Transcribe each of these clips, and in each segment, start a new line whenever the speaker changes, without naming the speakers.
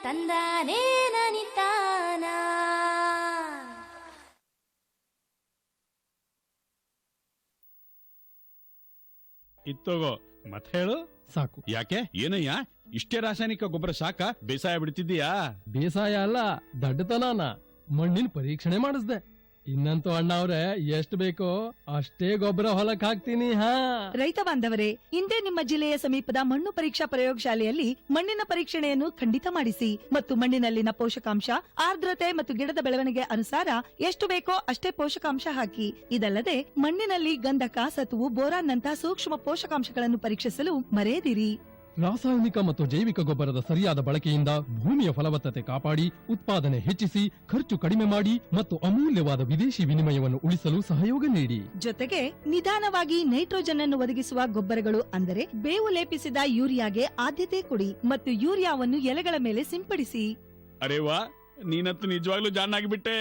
ತಂದಾನೇ ನನಿತಾನ.
ಇತ್ತೋಗೋ ಮತ್ತೆ ಹೇಳು.
ಸಾಕು.
ಯಾಕೆ ಏನಯ್ಯ ಇಷ್ಟೇ ರಾಸಾಯನಿಕ ಗೊಬ್ಬರ ಸಾಕ ಬೇಸಾಯ ಬಿಡ್ತಿದ್ದೀಯಾ?
ಬೇಸಾಯ ಅಲ್ಲ, ದಡ್ಡತನಾನ. ಮಣ್ಣಿನ ಪರೀಕ್ಷಣೆ ಮಾಡಿಸ್ದೆ. ಇನ್ನಂತೂ ಅಣ್ಣ ಅವ್ರೆ, ಎಷ್ಟು ಬೇಕೋ ಅಷ್ಟೇ ಗೊಬ್ಬರ ಹೊಲಕ್ ಹಾಕ್ತೀನಿ.
ರೈತ ಬಾಂಧವರೇ, ಇಂದೇ ನಿಮ್ಮ ಜಿಲ್ಲೆಯ ಸಮೀಪದ ಮಣ್ಣು ಪರೀಕ್ಷಾ ಪ್ರಯೋಗಶಾಲೆಯಲ್ಲಿ ಮಣ್ಣಿನ ಪರೀಕ್ಷಣೆಯನ್ನು ಖಂಡಿತ ಮಾಡಿಸಿ ಮತ್ತು ಮಣ್ಣಿನಲ್ಲಿನ ಪೋಷಕಾಂಶ, ಆರ್ದ್ರತೆ ಮತ್ತು ಗಿಡದ ಬೆಳವಣಿಗೆ ಅನುಸಾರ ಎಷ್ಟು ಬೇಕೋ ಅಷ್ಟೇ ಪೋಷಕಾಂಶ ಹಾಕಿ. ಇದಲ್ಲದೆ ಮಣ್ಣಿನಲ್ಲಿ ಗಂಧಕ, ಸತುವು, ಬೋರಾನ್ ನಂತಹ ಸೂಕ್ಷ್ಮ ಪೋಷಕಾಂಶಗಳನ್ನು ಪರೀಕ್ಷಿಸಲು ಮರೆಯದಿರಿ.
ರಾಸಾಯನಿಕ ಮತ್ತು ಜೈವಿಕ ಗೊಬ್ಬರದ ಸರಿಯಾದ ಬಳಕೆಯಿಂದ ಭೂಮಿಯ ಫಲವತ್ತತೆ ಕಾಪಾಡಿ, ಉತ್ಪಾದನೆ ಹೆಚ್ಚಿಸಿ, ಖರ್ಚು ಕಡಿಮೆ ಮಾಡಿ ಮತ್ತು ಅಮೂಲ್ಯವಾದ ವಿದೇಶಿ ವಿನಿಮಯವನ್ನು ಉಳಿಸಲು ಸಹಯೋಗ ನೀಡಿ.
ಜೊತೆಗೆ ನಿಧಾನವಾಗಿ ನೈಟ್ರೋಜನ್ ಅನ್ನು ಒದಗಿಸುವ ಗೊಬ್ಬರಗಳು ಅಂದರೆ ಬೇವು ಲೇಪಿಸಿದ ಯೂರಿಯಾಗೆ ಆದ್ಯತೆ ಕೊಡಿ ಮತ್ತು ಯೂರಿಯಾವನ್ನು ಎಲೆಗಳ ಮೇಲೆ ಸಿಂಪಡಿಸಿ.
ಅರೆ ವಾ, ನೀನಂತೂ ನಿಜವಾಗ್ಲೂ ಜಾಣಾಗಿಬಿಟ್ಟೆ.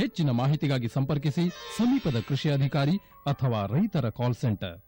ಹೆಚ್ಚಿನ ಮಾಹಿತಿಗಾಗಿ ಸಂಪರ್ಕಿಸಿ ಸಮೀಪದ ಕೃಷಿ ಅಧಿಕಾರಿ ಅಥವಾ ರೈತರ ಕಾಲ್ ಸೆಂಟರ್.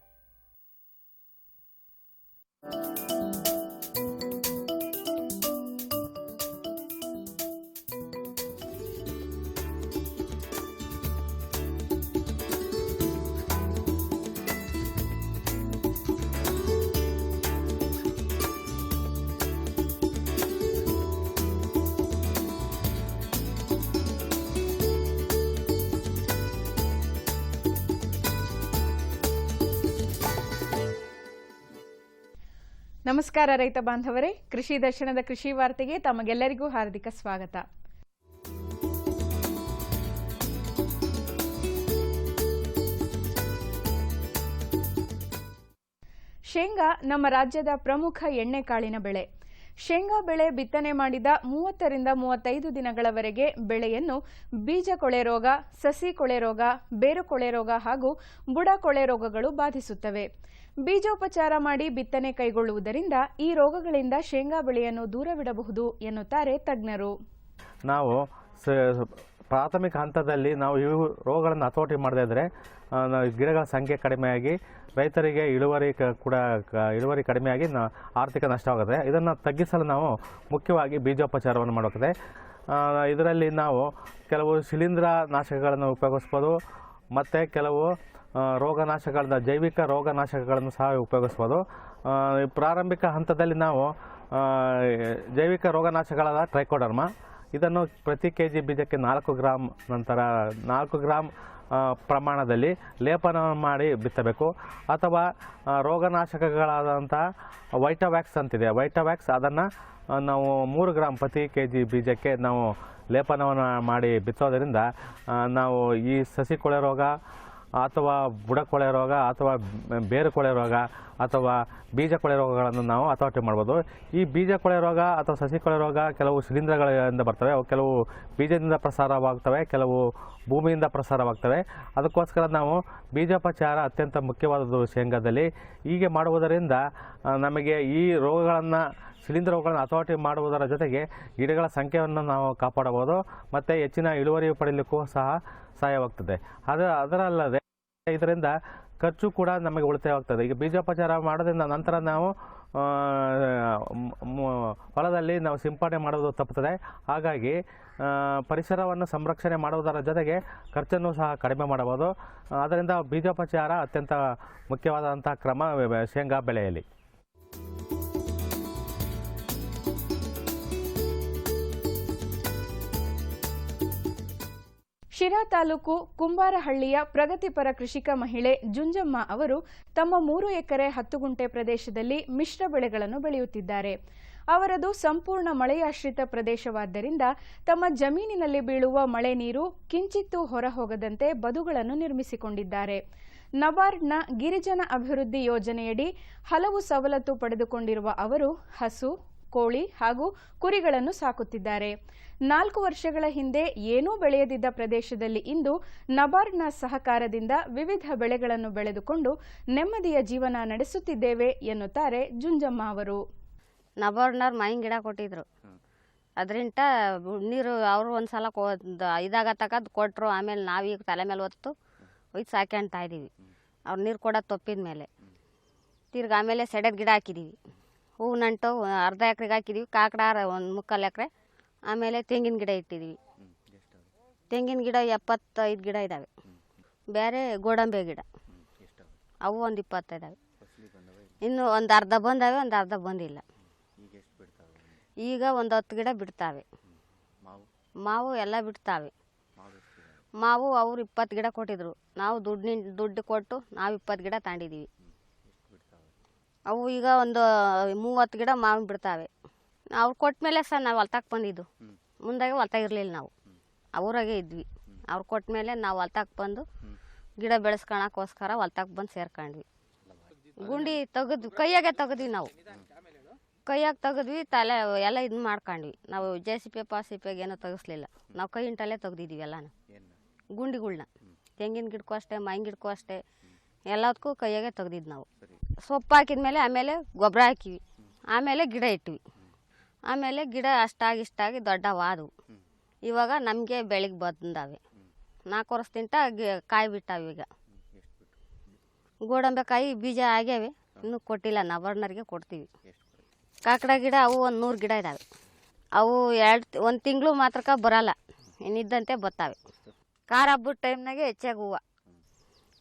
ನಮಸ್ಕಾರ ರೈತ ಬಾಂಧವರೇ, ಕೃಷಿ ದರ್ಶನದ ಕೃಷಿ ವಾರ್ತೆಗೆ ತಮಗೆಲ್ಲರಿಗೂ ಹಾರ್ದಿಕ ಸ್ವಾಗತ. ಶೇಂಗಾ ನಮ್ಮ ರಾಜ್ಯದ ಪ್ರಮುಖ ಎಣ್ಣೆಕಾಳಿನ ಬೆಳೆ. ಶೇಂಗಾ ಬೆಳೆ ಬಿತ್ತನೆ ಮಾಡಿದ 30 ರಿಂದ 35 ದಿನಗಳವರೆಗೆ ಬೆಳೆಯನ್ನು ಬೀಜ ಕೊಳೆ ರೋಗ, ಸಸಿ ಕೊಳೆ ರೋಗ, ಬೇರು ಕೊಳೆ ರೋಗ ಹಾಗೂ ಬುಡ ಕೊಳೆ ರೋಗಗಳು ಬಾಧಿಸುತ್ತವೆ. ಬೀಜೋಪಚಾರ ಮಾಡಿ ಬಿತ್ತನೆ ಕೈಗೊಳ್ಳುವುದರಿಂದ ಈ ರೋಗಗಳಿಂದ ಶೇಂಗಾ ಬೆಳೆಯನ್ನು ದೂರವಿಡಬಹುದು ಎನ್ನುತ್ತಾರೆ ತಜ್ಞರು.
ನಾವು ಪ್ರಾಥಮಿಕ ಹಂತದಲ್ಲಿ ನಾವು ಈ ರೋಗಗಳನ್ನು ಹತೋಟಿ ಮಾಡದೇ ಇದ್ದರೆ ಗಿಡಗಳ ಸಂಖ್ಯೆ ಕಡಿಮೆಯಾಗಿ ರೈತರಿಗೆ ಇಳುವರಿ ಕಡಿಮೆಯಾಗಿ ಆರ್ಥಿಕ ನಷ್ಟವಾಗುತ್ತೆ. ಇದನ್ನು ತಗ್ಗಿಸಲು ನಾವು ಮುಖ್ಯವಾಗಿ ಬೀಜೋಪಚಾರವನ್ನು ಮಾಡಬೇಕಾಗಿದೆ. ಇದರಲ್ಲಿ ನಾವು ಕೆಲವು ಶಿಲೀಂಧ್ರ ನಾಶಕಗಳನ್ನು ಉಪಯೋಗಿಸ್ಬೋದು ಮತ್ತು ಕೆಲವು ರೋಗನಾಶಕಗಳನ್ನ ಜೈವಿಕ ರೋಗನಾಶಕಗಳನ್ನು ಸಹ ಉಪಯೋಗಿಸ್ಬೋದು. ಪ್ರಾರಂಭಿಕ ಹಂತದಲ್ಲಿ ನಾವು ಜೈವಿಕ ರೋಗನಾಶಕಗಳಾದ ಟ್ರೈಕೋಡರ್ಮ ಇದನ್ನು ಪ್ರತಿ ಕೆಜಿ ಬೀಜಕ್ಕೆ 4 ಗ್ರಾಮ್ ನಂತರ 4 ಗ್ರಾಮ್ ಪ್ರಮಾಣದಲ್ಲಿ ಲೇಪನ ಮಾಡಿ ಬಿತ್ತಬೇಕು. ಅಥವಾ ರೋಗನಾಶಕಗಳಾದಂಥ ವೈಟಾವ್ಯಾಕ್ಸ್ ಅಂತಿದೆ, ವೈಟಾವ್ಯಾಕ್ಸ್ ಅದನ್ನು ನಾವು 3 ಗ್ರಾಮ್ ಪ್ರತಿ ಕೆಜಿ ಬೀಜಕ್ಕೆ ನಾವು ಲೇಪನವನ್ನು ಮಾಡಿ ಬಿತ್ತೋದರಿಂದ ನಾವು ಈ ಸಸಿ ಕೊಳೆ ರೋಗ ಅಥವಾ ಬುಡ ಕೊಳೆ ರೋಗ ಅಥವಾ ಬೇರು ಕೊಳೆ ರೋಗ ಅಥವಾ ಬೀಜ ಕೊಳೆ ರೋಗಗಳನ್ನು ನಾವು ಹತೋಟಿ ಮಾಡ್ಬೋದು. ಈ ಬೀಜ ಕೊಳೆ ರೋಗ ಅಥವಾ ಸಸಿ ಕೊಳೆ ರೋಗ ಕೆಲವು ಶಿಲೀಂಧ್ರಗಳಿಂದ ಬರ್ತವೆ, ಕೆಲವು ಬೀಜದಿಂದ ಪ್ರಸಾರವಾಗ್ತವೆ, ಕೆಲವು ಭೂಮಿಯಿಂದ ಪ್ರಸಾರವಾಗ್ತವೆ. ಅದಕ್ಕೋಸ್ಕರ ನಾವು ಬೀಜೋಪಚಾರ ಅತ್ಯಂತ ಮುಖ್ಯವಾದದ್ದು ಶೇಂಗಾದಲ್ಲಿ. ಹೀಗೆ ಮಾಡುವುದರಿಂದ ನಮಗೆ ಈ ರೋಗಗಳನ್ನು ಶಿಲೀಂಧ್ರ ರೋಗಗಳನ್ನು ಹತೋಟಿ ಮಾಡುವುದರ ಜೊತೆಗೆ ಗಿಡಗಳ ಸಂಖ್ಯೆಯನ್ನು ನಾವು ಕಾಪಾಡಬಹುದು ಮತ್ತು ಹೆಚ್ಚಿನ ಇಳುವರಿ ಪಡೆಯಲಿಕ್ಕೂ ಸಹ ಸಹಾಯವಾಗ್ತದೆ. ಅದರಲ್ಲದೆ ಇದರಿಂದ ಖರ್ಚು ಕೂಡ ನಮಗೆ ಉಳಿತಾಯವಾಗ್ತದೆ. ಈಗ ಬೀಜೋಪಚಾರ ಮಾಡೋದ್ರಿಂದ ನಂತರ ನಾವು ಹೊಲದಲ್ಲಿ ನಾವು ಸಿಂಪಡಣೆ ಮಾಡೋದು ತಪ್ಪುತ್ತದೆ. ಹಾಗಾಗಿ ಪರಿಸರವನ್ನು ಸಂರಕ್ಷಣೆ ಮಾಡುವುದರ ಜೊತೆಗೆ ಖರ್ಚನ್ನು ಸಹ ಕಡಿಮೆ ಮಾಡಬಹುದು. ಆದ್ದರಿಂದ ಬೀಜೋಪಚಾರ ಅತ್ಯಂತ ಮುಖ್ಯವಾದಂಥ ಕ್ರಮ ಶೇಂಗಾ ಬೆಳೆಯಲ್ಲಿ.
ಶಿರಾ ತಾಲೂಕು ಕುಂಬಾರಹಳ್ಳಿಯ ಪ್ರಗತಿಪರ ಕೃಷಿಕ ಮಹಿಳೆ ಜುಂಜಮ್ಮ ಅವರು ತಮ್ಮ 3 ಎಕರೆ 10 ಗುಂಟೆ ಪ್ರದೇಶದಲ್ಲಿ ಮಿಶ್ರ ಬೆಳೆಗಳನ್ನು ಬೆಳೆಯುತ್ತಿದ್ದಾರೆ. ಅವರದು ಸಂಪೂರ್ಣ ಮಳೆಯಾಶ್ರಿತ ಪ್ರದೇಶವಾದ್ದರಿಂದ ತಮ್ಮ ಜಮೀನಿನಲ್ಲಿ ಬೀಳುವ ಮಳೆ ನೀರು ಕಿಂಚಿತ್ತೂ ಹೊರಹೋಗದಂತೆ ಬದುಗಳನ್ನು ನಿರ್ಮಿಸಿಕೊಂಡಿದ್ದಾರೆ. ನಬಾರ್ಡ್ನ ಗಿರಿಜನ ಅಭಿವೃದ್ಧಿ ಯೋಜನೆಯಡಿ ಹಲವು ಸವಲತ್ತು ಪಡೆದುಕೊಂಡಿರುವ ಅವರು ಹಸು, ಕೋಳಿ ಹಾಗೂ ಕುರಿಗಳನ್ನು ಸಾಕುತ್ತಿದ್ದಾರೆ. 4 ವರ್ಷಗಳ ಹಿಂದೆ ಏನೂ ಬೆಳೆಯದಿದ್ದ ಪ್ರದೇಶದಲ್ಲಿ ಇಂದು ನಬಾರ್ಡ್ನ ಸಹಕಾರದಿಂದ ವಿವಿಧ ಬೆಳೆಗಳನ್ನು ಬೆಳೆದುಕೊಂಡು ನೆಮ್ಮದಿಯ ಜೀವನ ನಡೆಸುತ್ತಿದ್ದೇವೆ ಎನ್ನುತ್ತಾರೆ ಜುಂಜಮ್ಮ ಅವರು.
ನಬಾರ್ಡ್ನವ್ರು ಮಾವಿನ ಗಿಡ ಕೊಟ್ಟಿದ್ರು, ಅದರಿಂದ ನೀರು ಅವರು ಒಂದ್ಸಲ ಇದಾಗತ್ತಕದ್ದು ಕೊಟ್ಟರು. ಆಮೇಲೆ ನಾವೀಗ ತಲೆ ಮೇಲೆ ಹೊತ್ತು ಒಯ್ದು ಸಾಕ್ಯಂತಾ ಇದ್ದೀವಿ. ಅವ್ರು ನೀರು ಕೊಡೋದು ತಪ್ಪಿದ ಮೇಲೆ ತಿರ್ಗಿ ಆಮೇಲೆ ಸೆಡೆದ ಗಿಡ ಹಾಕಿದ್ದೀವಿ. ಹೂವು ನಂಟು ಅರ್ಧ ಎಕರೆಗೆ ಹಾಕಿದ್ದೀವಿ, ಕಾಕಡ ಒಂದು 3/4 ಎಕರೆ. ಆಮೇಲೆ ತೆಂಗಿನ ಗಿಡ ಇಟ್ಟಿದ್ದೀವಿ. ತೆಂಗಿನ ಗಿಡ 75 ಗಿಡ ಇದ್ದಾವೆ. ಬೇರೆ ಗೋಡಂಬಿ ಗಿಡ ಅವು ಒಂದು 20 ಇದ್ದಾವೆ. ಇನ್ನು ಒಂದು ಅರ್ಧ ಬಂದಾವೆ, ಒಂದು ಅರ್ಧ ಬಂದಿಲ್ಲ. ಈಗ ಒಂದು 10 ಗಿಡ ಬಿಡ್ತಾವೆ. ಮಾವು ಎಲ್ಲ ಬಿಡ್ತಾವೆ. ಮಾವು ಅವರು 20 ಗಿಡ ಕೊಟ್ಟಿದ್ರು, ನಾವು ದುಡ್ಡು ಕೊಟ್ಟು ನಾವು 20 ಗಿಡ ತಗೊಂಡಿದ್ದೀವಿ. ಅವು ಈಗ ಒಂದು 30 ಗಿಡ ಮಾವು ಬಿಡ್ತಾವೆ. ಅವ್ರು ಕೊಟ್ಟ ಮೇಲೆ ಸಹ ನಾವು ಹೊಲ್ತಕ್ಕೆ ಬಂದಿದ್ದು. ಮುಂದಾಗೆ ಹೊಲ್ತಾಗ ಇರಲಿಲ್ಲ, ನಾವು ಅವರಾಗೆ ಇದ್ವಿ. ಅವ್ರು ಕೊಟ್ಟ ಮೇಲೆ ನಾವು ಹೊಲ್ತಕ್ಕೆ ಬಂದು ಗಿಡ ಬೆಳೆಸ್ಕೊಳಕ್ಕೋಸ್ಕರ ಹೊಲ್ತಕ್ಕೆ ಬಂದು ಸೇರ್ಕೊಂಡ್ವಿ. ಗುಂಡಿ ತೆಗೆದ್ವಿ, ಕೈಯಾಗೆ ತೆಗೆದ್ವಿ. ನಾವು ಕೈಯಾಗೆ ತೆಗೆದ್ವಿ, ತಲೆ ಎಲ್ಲ ಇದು ಮಾಡ್ಕೊಂಡ್ವಿ. ನಾವು JCP ಪಾಸಿಪಿಗೆ ಏನೋ ತೆಗಿಸ್ಲಿಲ್ಲ, ನಾವು ಕೈಯಿಂಟಲ್ಲೇ ತೆಗ್ದಿದ್ದೀವಿ ಎಲ್ಲನೂ. ಗುಂಡಿಗಳ್ನ ತೆಂಗಿನ ಗಿಡಕ್ಕೂ ಅಷ್ಟೇ, ಮಾವಿನ ಗಿಡಕ್ಕೂ ಅಷ್ಟೇ, ಎಲ್ಲದಕ್ಕೂ ಕೈಯಾಗೆ ತೆಗ್ದಿದ್ದು ನಾವು. ಸೊಪ್ಪು ಹಾಕಿದ್ಮೇಲೆ ಆಮೇಲೆ ಗೊಬ್ಬರ ಹಾಕಿವಿ, ಆಮೇಲೆ ಗಿಡ ಇಟ್ವಿ. ಆಮೇಲೆ ಗಿಡ ಅಷ್ಟಾಗಿ ದೊಡ್ಡವಾದವು. ಇವಾಗ ನಮಗೆ ಬೆಳಿಗ್ಗೆ ಬಂದಾವೆ. 4 ವರ್ಷದಿಂದ ಕಾಯಿ ಬಿಟ್ಟಾವೆ. ಈಗ ಗೋಡಂಬಿ ಕಾಯಿ ಬೀಜ ಆಗ್ಯಾವೆ, ಇನ್ನೂ ಕೊಟ್ಟಿಲ್ಲ. ನವರ್ನರಿಗೆ ಕೊಡ್ತೀವಿ. ಕಾಕಡ ಗಿಡ ಅವು ಒಂದು 100 ಗಿಡ ಇದ್ದಾವೆ. ಅವು 1 ತಿಂಗಳು ಮಾತ್ರಕ್ಕೆ ಬರೋಲ್ಲ, ಇನ್ನಿದ್ದಂತೆ ಬರ್ತಾವೆ. ಖಾರ ಹಬ್ಬದ ಟೈಮ್ನಾಗೆ ಹೆಚ್ಚಾಗಿ ಹೂವು.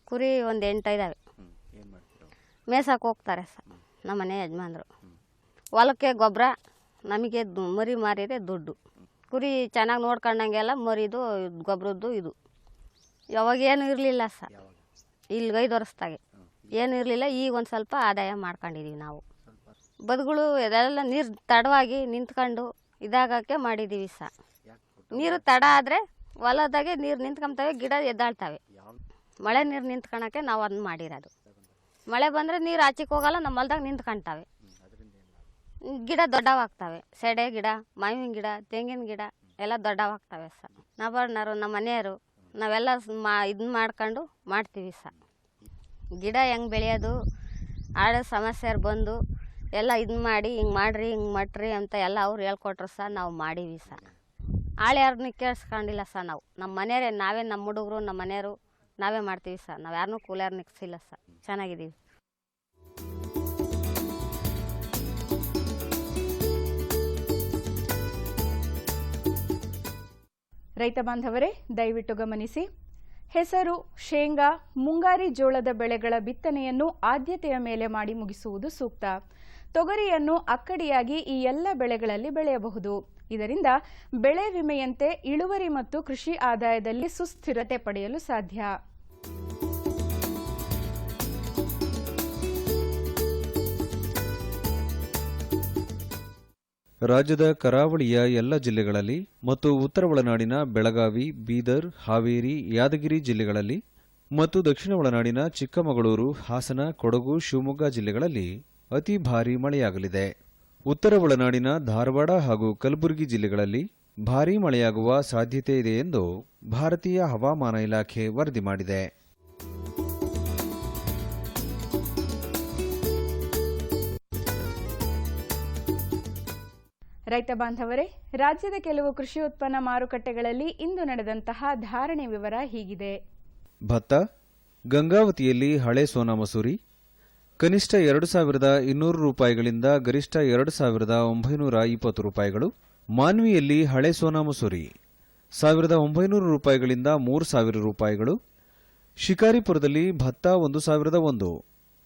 ಕುರಿ ಒಂದು 8 ಇದ್ದಾವೆ. ಮೇಸಕ್ಕೆ ಹೋಗ್ತಾರೆ ನಮ್ಮ ಮನೆ ಯಜಮಾನ್ರು. ಹೊಲಕ್ಕೆ ಗೊಬ್ಬರ, ನಮಗೆ ಮರಿ ಮಾರಿದರೆ ದುಡ್ಡು. ಕುರಿ ಚೆನ್ನಾಗಿ ನೋಡ್ಕೊಂಡಂಗೆಲ್ಲ ಮರಿದು ಗೊಬ್ಬರದ್ದು ಇದು. ಯಾವಾಗ ಏನು ಇರಲಿಲ್ಲ ಇಲ್ಲಿ 5 ವರ್ಷದಾಗೆ ಏನು ಇರಲಿಲ್ಲ. ಈಗ ಒಂದು ಸ್ವಲ್ಪ ಆದಾಯ ಮಾಡ್ಕೊಂಡಿದ್ದೀವಿ ನಾವು. ಬದುಗಳು ಇದೆಲ್ಲ ನೀರು ತಡವಾಗಿ ನಿಂತ್ಕೊಂಡು ಇದಾಗಕ್ಕೆ ಮಾಡಿದ್ದೀವಿ ನೀರು ತಡ ಆದರೆ ಹೊಲದಾಗೆ ನೀರು ನಿಂತ್ಕೊಂತವೆ, ಗಿಡ ಎದ್ದಾಳ್ತವೆ. ಮಳೆ ನೀರು ನಿಂತ್ಕೊಳಕ್ಕೆ ನಾವು ಅದನ್ನ ಮಾಡಿರೋದು. ಮಳೆ ಬಂದರೆ ನೀರು ಆಚೆಗೆ ಹೋಗಲ್ಲ, ನಮ್ಮ ಹೊಲ್ದಾಗ ನಿಂತ್ಕೊಂತವೆ. ಗಿಡ ದೊಡ್ಡವಾಗ್ತವೆ. ಸೆಡೆ ಗಿಡ, ಮಾವಿನ ಗಿಡ, ತೆಂಗಿನ ಗಿಡ ಎಲ್ಲ ದೊಡ್ಡವಾಗ್ತವೆ ನಬರ್ನರು, ನಮ್ಮ ಮನೆಯವರು ನಾವೆಲ್ಲ ಇದನ್ನ ಮಾಡ್ಕೊಂಡು ಮಾಡ್ತೀವಿ ಗಿಡ ಹೆಂಗೆ ಬೆಳೆಯೋದು, ಆಡೋ ಸಮಸ್ಯೆರು ಬಂದು ಎಲ್ಲ ಇದನ್ನ ಮಾಡಿ ಹಿಂಗೆ ಮಾಡಿರಿ, ಹಿಂಗೆ ಮಟ್ರಿ ಅಂತ ಎಲ್ಲ ಅವ್ರು ಹೇಳ್ಕೊಟ್ರು ನಾವು ಮಾಡೀವಿ ಆಳು ಯಾರನ್ನೂ ಕೇಳಿಸ್ಕೊಂಡಿಲ್ಲ ನಾವು. ನಮ್ಮ ಮನೆಯವರೇ, ನಾವೇ, ನಮ್ಮ ಹುಡುಗರು, ನಮ್ಮ ಮನೆಯವರು ನಾವೇ ಮಾಡ್ತೀವಿ ನಾವು ಯಾರನ್ನೂ ಕೂಲಿಯಾರು ನಿಕ್ಸಿಲ್ಲ ಚೆನ್ನಾಗಿದ್ದೀವಿ.
ರೈತ ಬಾಂಧವರೇ, ದಯವಿಟ್ಟು ಗಮನಿಸಿ. ಹೆಸರು, ಶೇಂಗಾ, ಮುಂಗಾರಿ ಜೋಳದ ಬೆಳೆಗಳ ಬಿತ್ತನೆಯನ್ನು ಆದ್ಯತೆಯ ಮೇಲೆ ಮಾಡಿ ಮುಗಿಸುವುದು ಸೂಕ್ತ. ತೊಗರಿಯನ್ನು ಅಕ್ಕಡಿಯಾಗಿ ಈ ಎಲ್ಲ ಬೆಳೆಗಳಲ್ಲಿ ಬೆಳೆಯಬಹುದು. ಇದರಿಂದ ಬೆಳೆ ವಿಮೆಯಂತೆ ಇಳುವರಿ ಮತ್ತು ಕೃಷಿ ಆದಾಯದಲ್ಲಿ ಸುಸ್ಥಿರತೆ ಪಡೆಯಲು ಸಾಧ್ಯ.
ರಾಜ್ಯದ ಕರಾವಳಿಯ ಎಲ್ಲ ಜಿಲ್ಲೆಗಳಲ್ಲಿ ಮತ್ತು ಉತ್ತರ ಒಳನಾಡಿನ ಬೆಳಗಾವಿ, ಬೀದರ್, ಹಾವೇರಿ, ಯಾದಗಿರಿ ಜಿಲ್ಲೆಗಳಲ್ಲಿ ಮತ್ತು ದಕ್ಷಿಣ ಒಳನಾಡಿನ ಚಿಕ್ಕಮಗಳೂರು, ಹಾಸನ, ಕೊಡಗು, ಶಿವಮೊಗ್ಗ ಜಿಲ್ಲೆಗಳಲ್ಲಿ ಅತಿ ಭಾರೀ ಮಳೆಯಾಗಲಿದೆ. ಉತ್ತರ ಒಳನಾಡಿನ ಧಾರವಾಡ ಹಾಗೂ ಕಲಬುರಗಿ ಜಿಲ್ಲೆಗಳಲ್ಲಿ ಭಾರೀ ಮಳೆಯಾಗುವ ಸಾಧ್ಯತೆ ಇದೆ ಎಂದು ಭಾರತೀಯ ಹವಾಮಾನ ಇಲಾಖೆ ವರದಿ ಮಾಡಿದೆ.
ರೈತ ಬಾಂಧವರೇ, ರಾಜ್ಯದ ಕೆಲವು ಕೃಷಿ ಉತ್ಪನ್ನ ಮಾರುಕಟ್ಟೆಗಳಲ್ಲಿ ಇಂದು ನಡೆದಂತಹ ಧಾರಣೆ ವಿವರ ಹೀಗಿದೆ.
ಭತ್ತ ಗಂಗಾವತಿಯಲ್ಲಿ ಹಳೆ ಸೋನಾ ಮಸೂರಿ ಕನಿಷ್ಠ 2,200 ರೂಪಾಯಿಗಳಿಂದ ಗರಿಷ್ಠ 2,920 ರೂಪಾಯಿಗಳು. ಮಾನ್ವಿಯಲ್ಲಿ ಹಳೆ ಸೋನಾ ಮಸೂರಿ 1,900 ರೂಪಾಯಿಗಳಿಂದ 3,000 ರೂಪಾಯಿಗಳು. ಶಿಕಾರಿಪುರದಲ್ಲಿ ಭತ್ತ 1,001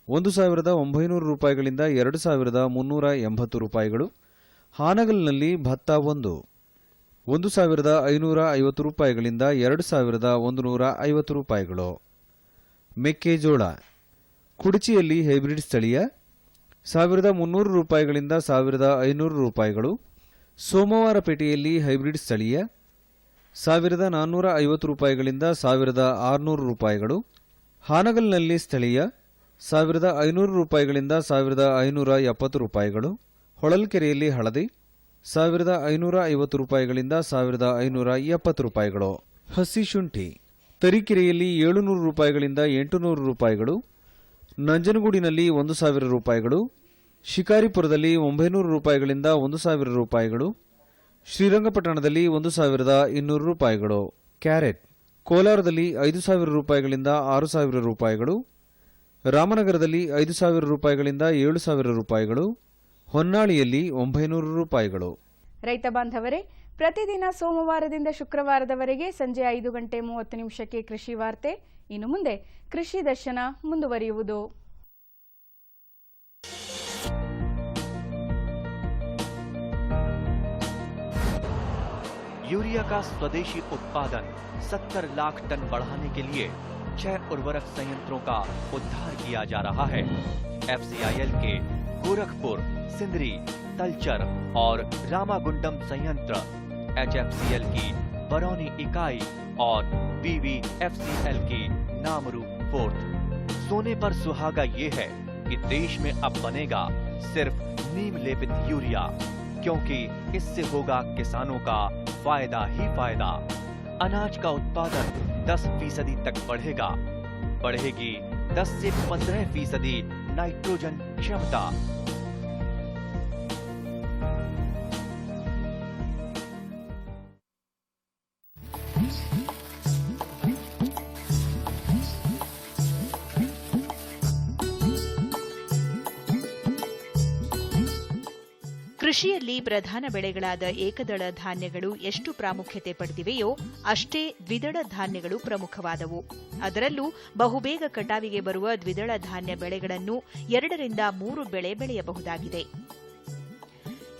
1,900 ರೂಪಾಯಿಗಳಿಂದ 2,380 ರೂಪಾಯಿಗಳು. ಹಾನಗಲ್ನಲ್ಲಿ ಭತ್ತ 1,550 ರೂಪಾಯಿಗಳಿಂದ 2,150 ರೂಪಾಯಿಗಳು. ಮೆಕ್ಕೆಜೋಳ ಕುಡಚಿಯಲ್ಲಿ ಹೈಬ್ರಿಡ್ ಸ್ಥಳೀಯ 1,300 ರೂಪಾಯಿಗಳಿಂದ 1,500 ರೂಪಾಯಿಗಳು. ಸೋಮವಾರಪೇಟೆಯಲ್ಲಿ ಹೈಬ್ರಿಡ್ ಸ್ಥಳೀಯ 1,450 ರೂಪಾಯಿಗಳಿಂದ 1,600 ರೂಪಾಯಿಗಳು. ಹಾನಗಲ್ನಲ್ಲಿ ಸ್ಥಳೀಯ 1,500 ರೂಪಾಯಿಗಳಿಂದ 1,570 ರೂಪಾಯಿಗಳು. ಹೊಳಲ್ಕೆರೆಯಲ್ಲಿ ಹಳದಿ 1,550 ರೂಪಾಯಿಗಳಿಂದ 1,570 ರೂಪಾಯಿಗಳು. ಹಸಿ ಶುಂಠಿ ತರೀಕೆರೆಯಲ್ಲಿ 700 ರೂಪಾಯಿಗಳಿಂದ 800 ರೂಪಾಯಿಗಳು. ನಂಜನಗೂಡಿನಲ್ಲಿ 1,000 ರೂಪಾಯಿಗಳು. ಶಿಕಾರಿಪುರದಲ್ಲಿ 900 ರೂಪಾಯಿಗಳಿಂದ 1,000 ರೂಪಾಯಿಗಳು. ಶ್ರೀರಂಗಪಟ್ಟಣದಲ್ಲಿ 1,200 ರೂಪಾಯಿಗಳು. ಕ್ಯಾರೆಟ್ ಕೋಲಾರದಲ್ಲಿ 5,000 ರೂಪಾಯಿಗಳಿಂದ 6,000 ರೂಪಾಯಿಗಳು. ರಾಮನಗರದಲ್ಲಿ 5,000 ರೂಪಾಯಿಗಳಿಂದ 7,000 ರೂಪಾಯಿಗಳು. ಹೊನ್ನಾಳಿಯಲ್ಲಿ 900 ರೂಪಾಯಿಗಳು.
ರೈತ ಬಾಂಧವರೇ, ಪ್ರತಿದಿನ ಸೋಮವಾರದಿಂದ ಶುಕ್ರವಾರದವರೆಗೆ ಸಂಜೆ 5:30 ಕೃಷಿ ವಾರ್ತೆ. ಇನ್ನು ಮುಂದೆ ಕೃಷಿ ದರ್ಶನ ಮುಂದುವರಿಯುವುದು.
यूरिया का स्वदेशी उत्पादन 70 लाख टन बढ़ाने के लिए 6 उर्वरक संयंत्रों का उद्धार किया जा रहा है। FCIL के गोरखपुर, सिंदरी, तलचर और रामागुंडम संयंत्र, HFCL की बरौनी इकाई और BVFCL की नामरू फोर्थ। सोने पर सुहागा ये है कि देश में अब बनेगा सिर्फ नीम लेपित यूरिया, क्योंकि इससे होगा किसानों का फायदा ही फायदा। अनाज का उत्पादन 10% तक बढ़ेगा। बढ़ेगी 10 से 15% नाइट्रोजन क्षमता।
ಕೃಷಿಯಲ್ಲಿ ಪ್ರಧಾನ ಬೆಳೆಗಳಾದ ಏಕದಳ ಧಾನ್ಯಗಳು ಎಷ್ಟು ಪ್ರಾಮುಖ್ಯತೆ ಪಡೆದಿವೆಯೋ ಅಷ್ಟೇ ದ್ವಿದಳ ಧಾನ್ಯಗಳು ಪ್ರಮುಖವಾದವು. ಅದರಲ್ಲೂ ಬಹುಬೇಗ ಕಟಾವಿಗೆ ಬರುವ ದ್ವಿದಳ ಧಾನ್ಯ ಬೆಳೆಗಳನ್ನು 2 ರಿಂದ 3 ಬೆಳೆ ಬೆಳೆಯಬಹುದಾಗಿದೆ.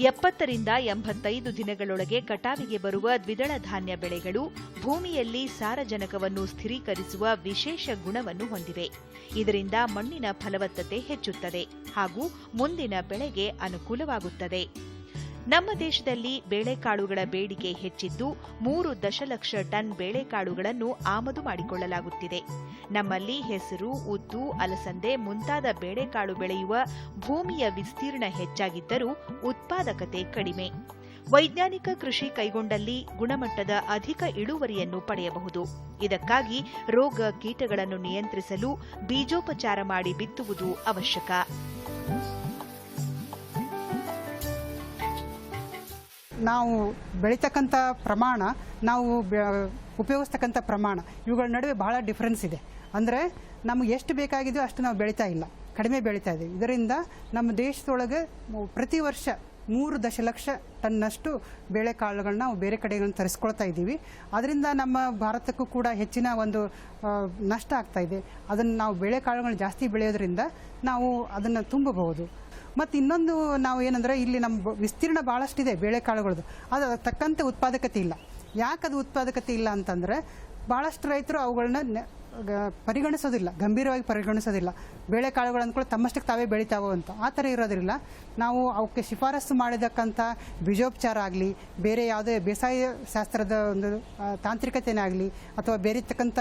70 ರಿಂದ 85 ದಿನಗಳೊಳಗೆ ಕಟಾವಿಗೆ ಬರುವ ದ್ವಿದಳ ಧಾನ್ಯ ಬೆಳೆಗಳು ಭೂಮಿಯಲ್ಲಿ ಸಾರಜನಕವನ್ನು ಸ್ಥಿರೀಕರಿಸುವ ವಿಶೇಷ ಗುಣವನ್ನು ಹೊಂದಿವೆ. ಇದರಿಂದ ಮಣ್ಣಿನ ಫಲವತ್ತತೆ ಹೆಚ್ಚುತ್ತದೆ ಹಾಗೂ ಮುಂದಿನ ಬೆಳೆಗೆ ಅನುಕೂಲವಾಗುತ್ತದೆ. ನಮ್ಮ ದೇಶದಲ್ಲಿ ಬೇಳೆಕಾಳುಗಳ ಬೇಡಿಕೆ ಹೆಚ್ಚಿದ್ದು 3 ದಶಲಕ್ಷ ಟನ್ ಬೇಳೆಕಾಳುಗಳನ್ನು ಆಮದು ಮಾಡಿಕೊಳ್ಳಲಾಗುತ್ತಿದೆ. ನಮ್ಮಲ್ಲಿ ಹೆಸರು, ಉದ್ದು, ಅಲಸಂದೆ ಮುಂತಾದ ಬೇಳೆಕಾಳು ಬೆಳೆಯುವ ಭೂಮಿಯ ವಿಸ್ತೀರ್ಣ ಹೆಚ್ಚಾಗಿದ್ದರೂ ಉತ್ಪಾದಕತೆ ಕಡಿಮೆ. ವೈಜ್ಞಾನಿಕ ಕೃಷಿ ಕೈಗೊಂಡಲ್ಲಿ ಗುಣಮಟ್ಟದ ಅಧಿಕ ಇಳುವರಿಯನ್ನು ಪಡೆಯಬಹುದು. ಇದಕ್ಕಾಗಿ ರೋಗ ಕೀಟಗಳನ್ನು ನಿಯಂತ್ರಿಸಲು ಬೀಜೋಪಚಾರ ಮಾಡಿ ಬಿತ್ತುವುದು ಅವಶ್ಯಕ.
ನಾವು ಬೆಳೀತಕ್ಕಂಥ ಪ್ರಮಾಣ, ನಾವು ಉಪಯೋಗಿಸ್ತಕ್ಕಂಥ ಪ್ರಮಾಣ, ಇವುಗಳ ನಡುವೆ ಬಹಳ ಡಿಫ್ರೆನ್ಸ್ ಇದೆ. ಅಂದರೆ ನಮಗೆ ಎಷ್ಟು ಬೇಕಾಗಿದೆಯೋ ಅಷ್ಟು ನಾವು ಬೆಳೀತಾ ಇಲ್ಲ, ಕಡಿಮೆ ಬೆಳೀತಾ ಇದ್ದೀವಿ. ಇದರಿಂದ ನಮ್ಮ ದೇಶದೊಳಗೆ ಪ್ರತಿ ವರ್ಷ 3 ದಶಲಕ್ಷ ಟನ್ನಷ್ಟು ಬೇಳೆಕಾಳುಗಳನ್ನ ನಾವು ಬೇರೆ ಕಡೆಗಳನ್ನು ತರಿಸ್ಕೊಳ್ತಾ ಇದ್ದೀವಿ. ಅದರಿಂದ ನಮ್ಮ ಭಾರತಕ್ಕೂ ಕೂಡ ಹೆಚ್ಚಿನ ಒಂದು ನಷ್ಟ ಆಗ್ತಾ ಇದೆ. ಅದನ್ನು ನಾವು ಬೇಳೆಕಾಳುಗಳನ್ನ ಜಾಸ್ತಿ ಬೆಳೆಯೋದ್ರಿಂದ ನಾವು ಅದನ್ನು ತುಂಬಬಹುದು. ಮತ್ತು ಇನ್ನೊಂದು ನಾವು ಏನಂದರೆ, ಇಲ್ಲಿ ನಮ್ಮ ವಿಸ್ತೀರ್ಣ ಭಾಳಷ್ಟಿದೆ ಬೇಳೆಕಾಳುಗಳದ್ದು, ಅದು ತಕ್ಕಂತೆ ಉತ್ಪಾದಕತೆ ಇಲ್ಲ. ಯಾಕದು ಉತ್ಪಾದಕತೆ ಇಲ್ಲ ಅಂತಂದರೆ, ಭಾಳಷ್ಟು ರೈತರು ಅವುಗಳನ್ನ ಪರಿಗಣಿಸೋದಿಲ್ಲ, ಗಂಭೀರವಾಗಿ ಪರಿಗಣಿಸೋದಿಲ್ಲ. ಬೇಳೆಕಾಳುಗಳು ಅಂದ್ಕೊಂಡು ತಮ್ಮಷ್ಟಕ್ಕೆ ತಾವೇ ಬೆಳಿತಾವೋ ಅಂತ ಆ ಥರ ಇರೋದ್ರಿಲ್ಲ. ನಾವು ಅವಕ್ಕೆ ಶಿಫಾರಸು ಮಾಡಿದಕ್ಕಂಥ ಬೀಜೋಪಚಾರ ಆಗಲಿ, ಬೇರೆ ಯಾವುದೇ ಬೇಸಾಯ ಶಾಸ್ತ್ರದ ಒಂದು ತಾಂತ್ರಿಕತೆನೇ ಆಗಲಿ, ಅಥವಾ ಬೇರೆ ಇರ್ತಕ್ಕಂಥ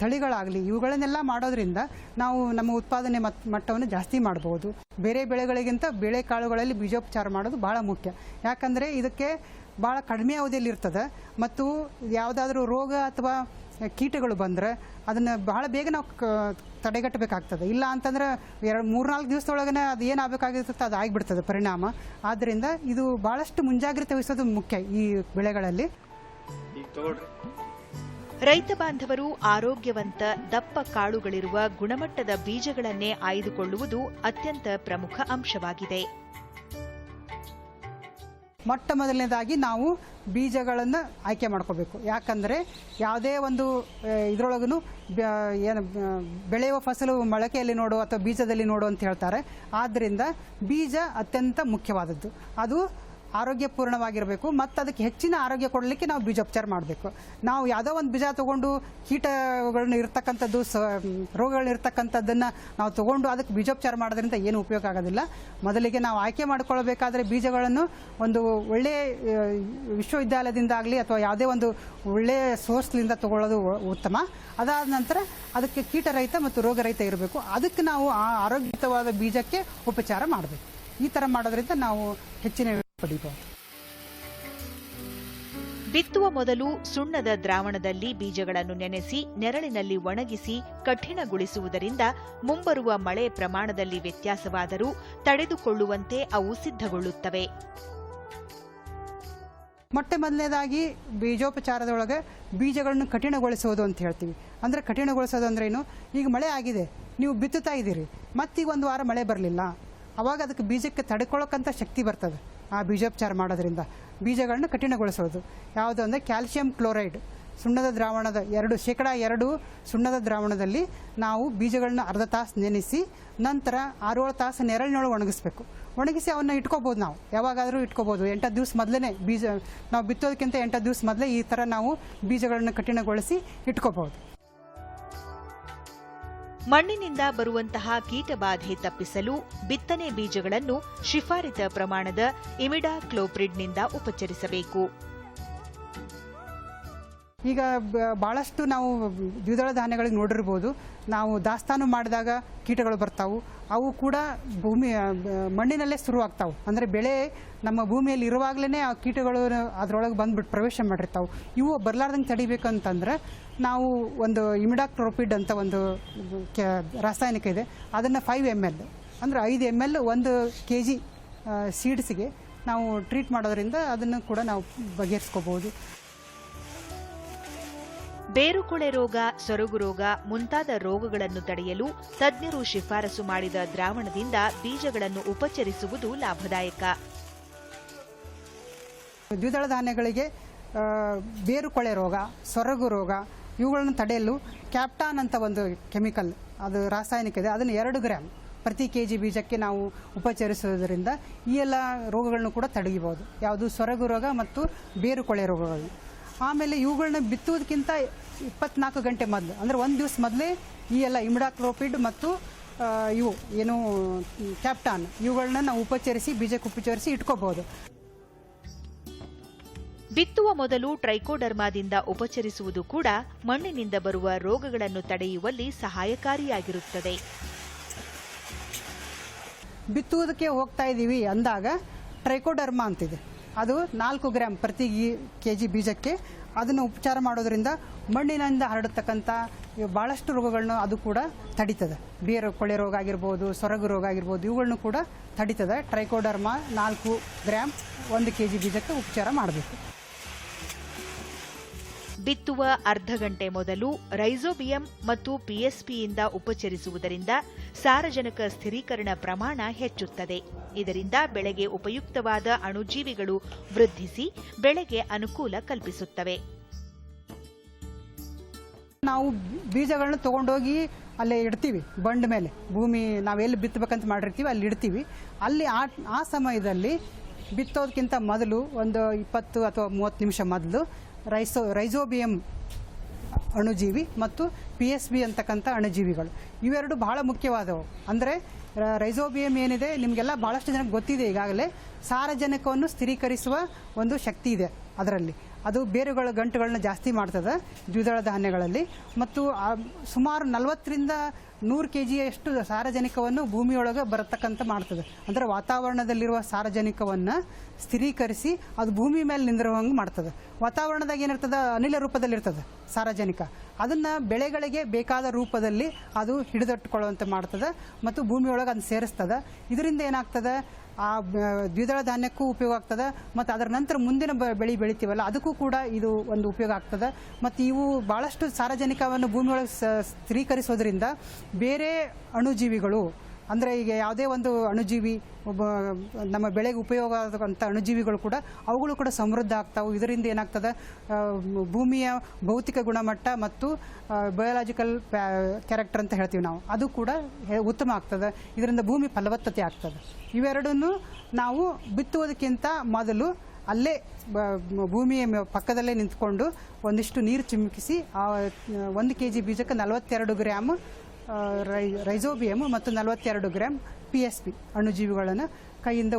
ತಳಿಗಳಾಗಲಿ, ಇವುಗಳನ್ನೆಲ್ಲ ಮಾಡೋದ್ರಿಂದ ನಾವು ನಮ್ಮ ಉತ್ಪಾದನೆ ಮಟ್ಟವನ್ನು ಜಾಸ್ತಿ ಮಾಡ್ಬೋದು. ಬೇರೆ ಬೆಳೆಗಳಿಗಿಂತ ಬೇಳೆಕಾಳುಗಳಲ್ಲಿ ಬೀಜೋಪಚಾರ ಮಾಡೋದು ಭಾಳ ಮುಖ್ಯ. ಯಾಕಂದರೆ ಇದಕ್ಕೆ ಭಾಳ ಕಡಿಮೆ ಅವಧಿಯಲ್ಲಿ ಇರ್ತದೆ ಮತ್ತು ಯಾವುದಾದ್ರೂ ರೋಗ ಅಥವಾ ಕೀಟಗಳು ಬಂದರೆ ಅದನ್ನು ಬಹಳ ಬೇಗ ನಾವು ತಡೆಗಟ್ಟಬೇಕಾಗ್ತದೆ. ಇಲ್ಲ ಅಂತಂದರೆ 3-4 ದಿವಸದೊಳಗನೆ ಅದು ಏನಾಗಬೇಕಾಗಿರ್ತದೆ ಅದು ಆಗಿಬಿಡ್ತದೆ ಪರಿಣಾಮ. ಆದ್ದರಿಂದ ಇದು ಭಾಳಷ್ಟು ಮುಂಜಾಗ್ರತೆ ವಹಿಸೋದು ಮುಖ್ಯ ಈ ಬೆಳೆಗಳಲ್ಲಿ.
ರೈತ ಬಾಂಧವರು ಆರೋಗ್ಯವಂತ ದಪ್ಪ ಕಾಳುಗಳಿರುವ ಗುಣಮಟ್ಟದ ಬೀಜಗಳನ್ನೇ ಆಯ್ದುಕೊಳ್ಳುವುದು ಅತ್ಯಂತ ಪ್ರಮುಖ ಅಂಶವಾಗಿದೆ.
ಮೊಟ್ಟ ಮೊದಲನೇದಾಗಿ ನಾವು ಬೀಜಗಳನ್ನು ಆಯ್ಕೆ ಮಾಡ್ಕೋಬೇಕು. ಯಾಕಂದರೆ ಯಾವುದೇ ಒಂದು ಇದರೊಳಗೂ ಏನು ಬೆಳೆಯುವ ಫಸಲು ಮೊಳಕೆಯಲ್ಲಿ ನೋಡು ಅಥವಾ ಬೀಜದಲ್ಲಿ ನೋಡು ಅಂತ ಹೇಳ್ತಾರೆ. ಆದ್ದರಿಂದ ಬೀಜ ಅತ್ಯಂತ ಮುಖ್ಯವಾದದ್ದು. ಅದು ಆರೋಗ್ಯಪೂರ್ಣವಾಗಿರಬೇಕು ಮತ್ತು ಅದಕ್ಕೆ ಹೆಚ್ಚಿನ ಆರೋಗ್ಯ ಕೊಡಲಿಕ್ಕೆ ನಾವು ಬೀಜೋಪಚಾರ ಮಾಡಬೇಕು. ನಾವು ಯಾವುದೋ ಒಂದು ಬೀಜ ತೊಗೊಂಡು ಕೀಟಗಳನ್ನ ಇರ್ತಕ್ಕಂಥದ್ದು, ರೋಗಗಳಿರ್ತಕ್ಕಂಥದ್ದನ್ನು ನಾವು ತೊಗೊಂಡು ಅದಕ್ಕೆ ಬೀಜೋಪಚಾರ ಮಾಡೋದ್ರಿಂದ ಏನು ಉಪಯೋಗ ಆಗೋದಿಲ್ಲ. ಮೊದಲಿಗೆ ನಾವು ಆಯ್ಕೆ ಮಾಡಿಕೊಳ್ಳಬೇಕಾದ್ರೆ ಬೀಜಗಳನ್ನು ಒಂದು ಒಳ್ಳೆಯ ವಿಶ್ವವಿದ್ಯಾಲಯದಿಂದ ಆಗಲಿ ಅಥವಾ ಯಾವುದೇ ಒಂದು ಒಳ್ಳೆಯ ಸೋರ್ಸ್ಲಿಂದ ತೊಗೊಳ್ಳೋದು ಉತ್ತಮ. ಅದಾದ ನಂತರ ಅದಕ್ಕೆ ಕೀಟರಹಿತ ಮತ್ತು ರೋಗರಹಿತ ಇರಬೇಕು. ಅದಕ್ಕೆ ನಾವು ಆ ಆರೋಗ್ಯಯುತವಾದ ಬೀಜಕ್ಕೆ ಉಪಚಾರ ಮಾಡಬೇಕು. ಈ ಥರ ಮಾಡೋದ್ರಿಂದ ನಾವು ಹೆಚ್ಚಿನ ಪಡಿಬಹುದು.
ಬಿತ್ತುವ ಮೊದಲು ಸುಣ್ಣದ ದ್ರಾವಣದಲ್ಲಿ ಬೀಜಗಳನ್ನು ನೆನೆಸಿ ನೆರಳಿನಲ್ಲಿ ಒಣಗಿಸಿ ಕಠಿಣಗೊಳಿಸುವುದರಿಂದ ಮುಂಬರುವ ಮಳೆ ಪ್ರಮಾಣದಲ್ಲಿ ವ್ಯತ್ಯಾಸವಾದರೂ ತಡೆದುಕೊಳ್ಳುವಂತೆ ಅವು ಸಿದ್ಧಗೊಳ್ಳುತ್ತವೆ.
ಮೊಟ್ಟ ಮೊದಲನೇದಾಗಿ ಬೀಜೋಪಚಾರದೊಳಗೆ ಬೀಜಗಳನ್ನು ಕಠಿಣಗೊಳಿಸೋದು ಅಂತ ಹೇಳ್ತೀವಿ. ಅಂದರೆ ಕಠಿಣಗೊಳಿಸೋದು ಅಂದ್ರೇನು, ಈಗ ಮಳೆ ಆಗಿದೆ, ನೀವು ಬಿತ್ತುತ್ತಾ ಇದ್ದೀರಿ, ಮತ್ತೀಗ 1 ವಾರ ಮಳೆ ಬರಲಿಲ್ಲ, ಆವಾಗ ಅದಕ್ಕೆ ಬೀಜಕ್ಕೆ ತಡ್ಕೊಳ್ಳೋಕ್ಕಂಥ ಶಕ್ತಿ ಬರ್ತದೆ ಆ ಬೀಜೋಪಚಾರ ಮಾಡೋದ್ರಿಂದ. ಬೀಜಗಳನ್ನ ಕಠಿಣಗೊಳಿಸೋದು ಯಾವುದು ಅಂದರೆ ಕ್ಯಾಲ್ಸಿಯಂ ಕ್ಲೋರೈಡ್ ಸುಣ್ಣದ ದ್ರಾವಣದ 2% ಸುಣ್ಣದ ದ್ರಾವಣದಲ್ಲಿ ನಾವು ಬೀಜಗಳನ್ನ ಅರ್ಧ ತಾಸು ನೆನೆಸಿ ನಂತರ 6-7 ತಾಸು ನೆರಳಿನೊಳಗೆ ಒಣಗಿಸ್ಬೇಕು. ಒಣಗಿಸಿ ಅವನ್ನ ಇಟ್ಕೋಬೋದು, ನಾವು ಯಾವಾಗಾದರೂ ಇಟ್ಕೋಬೋದು. 8 ದಿವಸ ಮೊದಲೇ ಬೀಜ ನಾವು ಬಿತ್ತೋದಕ್ಕಿಂತ 8 ದಿವಸ ಮೊದಲೇ ಈ ಥರ ನಾವು ಬೀಜಗಳನ್ನು ಕಠಿಣಗೊಳಿಸಿ ಇಟ್ಕೋಬೋದು.
ಮಣ್ಣಿನಿಂದ ಬರುವಂತಹ ಕೀಟಬಾಧೆ ತಪ್ಪಿಸಲು ಬಿತ್ತನೆ ಬೀಜಗಳನ್ನು ಶಿಫಾರಿತ ಪ್ರಮಾಣದ ಇಮಿಡಾಕ್ಲೋಪ್ರಿಡ್ನಿಂದ ಉಪಚರಿಸಬೇಕು.
ಈಗ ಭಾಳಷ್ಟು ನಾವು ದ್ವಿದಳ ಧಾನ್ಯಗಳಿಗೆ ನೋಡಿರ್ಬೋದು, ನಾವು ದಾಸ್ತಾನು ಮಾಡಿದಾಗ ಕೀಟಗಳು ಬರ್ತಾವೆ. ಅವು ಕೂಡ ಮಣ್ಣಿನಲ್ಲೇ ಶುರುವಾಗ್ತಾವೆ. ಅಂದರೆ ಬೆಳೆ ನಮ್ಮ ಭೂಮಿಯಲ್ಲಿ ಇರುವಾಗಲೇ ಆ ಕೀಟಗಳು ಅದರೊಳಗೆ ಬಂದುಬಿಟ್ಟು ಪ್ರವೇಶ ಮಾಡಿರ್ತಾವೆ. ಇವು ಬರಲಾರ್ದಂಗೆ ತಡಿಬೇಕಂತಂದ್ರೆ ನಾವು ಒಂದು ಇಮಿಡಾಕ್ಲೋಪ್ರಿಡ್ ಅಂತ ಒಂದು ರಾಸಾಯನಿಕ ಇದೆ. ಅದನ್ನು 5 ml ಅಂದರೆ 5 ml 1 kg ಸೀಡ್ಸ್ಗೆ ನಾವು ಟ್ರೀಟ್ ಮಾಡೋದ್ರಿಂದ ಅದನ್ನು ಕೂಡ ನಾವು ಬಗೆಹರಿಸ್ಕೋಬೋದು.
ಬೇರುಕೊಳೆ ರೋಗ, ಸೊರಗು ರೋಗ ಮುಂತಾದ ರೋಗಗಳನ್ನು ತಡೆಯಲು ತಜ್ಞರು ಶಿಫಾರಸು ಮಾಡಿದ ದ್ರಾವಣದಿಂದ ಬೀಜಗಳನ್ನು ಉಪಚರಿಸುವುದು ಲಾಭದಾಯಕ.
ದ್ವಿದಳ ಧಾನ್ಯಗಳಿಗೆ ಬೇರುಕೊಳೆ ರೋಗ, ಸೊರಗು ರೋಗ ಇವುಗಳನ್ನು ತಡೆಯಲು ಕ್ಯಾಪ್ಟಾನ್ ಅಂತ ಒಂದು ಕೆಮಿಕಲ್, ಅದು ರಾಸಾಯನಿಕ ಇದೆ. ಅದನ್ನು 2 ಗ್ರಾಮ್ ಪ್ರತಿ kg ಬೀಜಕ್ಕೆ ನಾವು ಉಪಚರಿಸುವುದರಿಂದ ಈ ಎಲ್ಲ ರೋಗಗಳನ್ನು ಕೂಡ ತಡೆಯಬಹುದು. ಯಾವುದು ಸೊರಗು ರೋಗ ಮತ್ತು ಬೇರುಕೊಳೆ ರೋಗಗಳು. ಆಮೇಲೆ ಇವುಗಳನ್ನ ಬಿತ್ತುವುದಕ್ಕಿಂತ 24 ಗಂಟೆ ಮೊದಲು ಅಂದರೆ 1 ದಿವಸ ಮೊದಲೇ ಈ ಎಲ್ಲ ಇಮಿಡಾಕ್ಲೋಪ್ರಿಡ್ ಮತ್ತು ಇವು ಏನು ಕ್ಯಾಪ್ಟಾನ್ ಇವುಗಳನ್ನ ನಾವು ಉಪಚರಿಸಿ ಬೀಜಕ್ಕೆ ಉಪಚರಿಸಿ ಇಟ್ಕೋಬಹುದು.
ಬಿತ್ತುವ ಮೊದಲು ಟ್ರೈಕೋಡರ್ಮಾದಿಂದ ಉಪಚರಿಸುವುದು ಕೂಡ ಮಣ್ಣಿನಿಂದ ಬರುವ ರೋಗಗಳನ್ನು ತಡೆಯುವಲ್ಲಿ ಸಹಾಯಕಾರಿಯಾಗಿರುತ್ತದೆ.
ಬಿತ್ತುವುದಕ್ಕೆ ಹೋಗ್ತಾ ಇದ್ದೀವಿ ಅಂದಾಗ ಟ್ರೈಕೋಡರ್ಮಾ ಅಂತಿದೆ, ಅದು 4 ಗ್ರಾಮ್ ಪ್ರತಿ kg ಬೀಜಕ್ಕೆ. ಅದನ್ನು ಉಪಚಾರ ಮಾಡೋದ್ರಿಂದ ಮಣ್ಣಿನಿಂದ ಹರಡತಕ್ಕಂಥ ಭಾಳಷ್ಟು ರೋಗಗಳನ್ನು ಅದು ಕೂಡ ತಡೀತದೆ. ಬೇರು ಕೊಳೆ ರೋಗ ಆಗಿರ್ಬೋದು, ಸೊರಗು ರೋಗ ಆಗಿರ್ಬೋದು, ಇವುಗಳನ್ನು ಕೂಡ ತಡೀತದೆ. ಟ್ರೈಕೋಡರ್ಮಾ 4 ಗ್ರಾಮ್ 1 kg ಬೀಜಕ್ಕೆ ಉಪಚಾರ ಮಾಡಬೇಕು.
ಬಿತ್ತುವ ಅರ್ಧ ಗಂಟೆ ಮೊದಲು ರೈಜೋಬಿಯಂ ಮತ್ತು ಪಿಎಸ್ಪಿಯಿಂದ ಉಪಚರಿಸುವುದರಿಂದ ಸಾರಜನಕ ಸ್ಥಿರೀಕರಣ ಪ್ರಮಾಣ ಹೆಚ್ಚುತ್ತದೆ. ಇದರಿಂದ ಬೆಳೆಗೆ ಉಪಯುಕ್ತವಾದ ಅಣುಜೀವಿಗಳು ವೃದ್ಧಿಸಿ ಬೆಳೆಗೆ ಅನುಕೂಲ ಕಲ್ಪಿಸುತ್ತವೆ.
ನಾವು ಬೀಜಗಳನ್ನ ತಗೊಂಡೋಗಿ ಅಲ್ಲೇ ಇಡ್ತೀವಿ, ಬಂಡ ಮೇಲೆ ಭೂಮಿ ನಾವೆಲ್ಲಿ ಬಿತ್ತಬೇಕಂತ ಮಾಡಿರ್ತೀವಿ ಅಲ್ಲಿ ಇಡ್ತೀವಿ. ಅಲ್ಲಿ ಆ ಸಮಯದಲ್ಲಿ ಬಿತ್ತೋದಕ್ಕಿಂತ ಮೊದಲು ಒಂದು 20 ಅಥವಾ 30 ನಿಮಿಷ ಮೊದಲು ರೈಜೋಬಿಯಂ ಅಣುಜೀವಿ ಮತ್ತು PSB ಅಂತಕ್ಕಂಥ ಅಣುಜೀವಿಗಳು ಇವೆರಡು ಬಹಳ ಮುಖ್ಯವಾದವು. ಅಂದರೆ ರೈಜೋಬಿಯಂ ಏನಿದೆ ನಿಮಗೆಲ್ಲ ಭಾಳಷ್ಟು ಜನಕ್ಕೆ ಗೊತ್ತಿದೆ ಈಗಾಗಲೇ, ಸಾರಜನಕವನ್ನು ಸ್ಥಿರೀಕರಿಸುವ ಒಂದು ಶಕ್ತಿ ಇದೆ ಅದರಲ್ಲಿ. ಅದು ಬೇರುಗಳ ಗಂಟುಗಳನ್ನ ಜಾಸ್ತಿ ಮಾಡ್ತದೆ ದ್ವಿದಳ ಧಾನ್ಯಗಳಲ್ಲಿ. ಮತ್ತು ಸುಮಾರು 40ರಿಂದ 100 kgಯಷ್ಟು ಸಾರಜನಕವನ್ನು ಭೂಮಿಯೊಳಗೆ ಬರತಕ್ಕಂಥ ಮಾಡ್ತದೆ. ಅಂದರೆ ವಾತಾವರಣದಲ್ಲಿರುವ ಸಾರಜನಕವನ್ನು ಸ್ಥಿರೀಕರಿಸಿ ಅದು ಭೂಮಿ ಮೇಲೆ ನಿಂದಿರುವಂಗೆ ಮಾಡ್ತದೆ. ವಾತಾವರಣದಾಗ ಏನಿರ್ತದೆ, ಅನಿಲ ರೂಪದಲ್ಲಿರ್ತದೆ ಸಾರಜನಕ. ಅದನ್ನು ಬೆಳೆಗಳಿಗೆ ಬೇಕಾದ ರೂಪದಲ್ಲಿ ಅದು ಹಿಡಿದಿಟ್ಟುಕೊಳ್ಳುವಂತೆ ಮಾಡ್ತದೆ ಮತ್ತು ಭೂಮಿಯೊಳಗೆ ಅದನ್ನು ಸೇರಿಸ್ತದೆ. ಇದರಿಂದ ಏನಾಗ್ತದೆ, ಆ ದ್ವಿದಳ ಧಾನ್ಯಕ್ಕೂ ಉಪಯೋಗ ಆಗ್ತದೆ ಮತ್ತು ಅದರ ನಂತರ ಮುಂದಿನ ಬೆಳೆ ಬೆಳಿತೀವಲ್ಲ ಅದಕ್ಕೂ ಕೂಡ ಇದು ಒಂದು ಉಪಯೋಗ ಆಗ್ತದೆ. ಮತ್ತು ಇವು ಭಾಳಷ್ಟು ಸಾರಜನಕವನ್ನು ಭೂಮಿಯೊಳಗೆ ಸ್ಥಿರೀಕರಿಸೋದ್ರಿಂದ ಬೇರೆ ಅಣುಜೀವಿಗಳು, ಅಂದರೆ ಈಗ ಯಾವುದೇ ಒಂದು ಅಣುಜೀವಿ ನಮ್ಮ ಬೆಳೆಗೆ ಉಪಯೋಗ ಆಗುವಂಥ ಅಣುಜೀವಿಗಳು ಕೂಡ ಅವುಗಳು ಕೂಡ ಸಮೃದ್ಧ ಆಗ್ತಾವೆ. ಇದರಿಂದ ಏನಾಗ್ತದೆ, ಭೂಮಿಯ ಭೌತಿಕ ಗುಣಮಟ್ಟ ಮತ್ತು ಬಯೋಲಾಜಿಕಲ್ ಕ್ಯಾರೆಕ್ಟರ್ ಅಂತ ಹೇಳ್ತೀವಿ ನಾವು, ಅದು ಕೂಡ ಉತ್ತಮ ಆಗ್ತದೆ. ಇದರಿಂದ ಭೂಮಿ ಫಲವತ್ತತೆ ಆಗ್ತದೆ. ಇವೆರಡನ್ನು ನಾವು ಬಿತ್ತುವುದಕ್ಕಿಂತ ಮೊದಲು ಅಲ್ಲೇ ಭೂಮಿಯ ಪಕ್ಕದಲ್ಲೇ ನಿಂತ್ಕೊಂಡು ಒಂದಿಷ್ಟು ನೀರು ಚಿಮುಕಿಸಿ 1 kg ಬೀಜಕ್ಕೆ 42 ಗ್ರಾಮ್ ರೈಜೋಬಿಯಮ್ ಮತ್ತು 42 ಗ್ರಾಮ್ PSP ಅಣುಜೀವಿಗಳನ್ನು ಕೈಯಿಂದ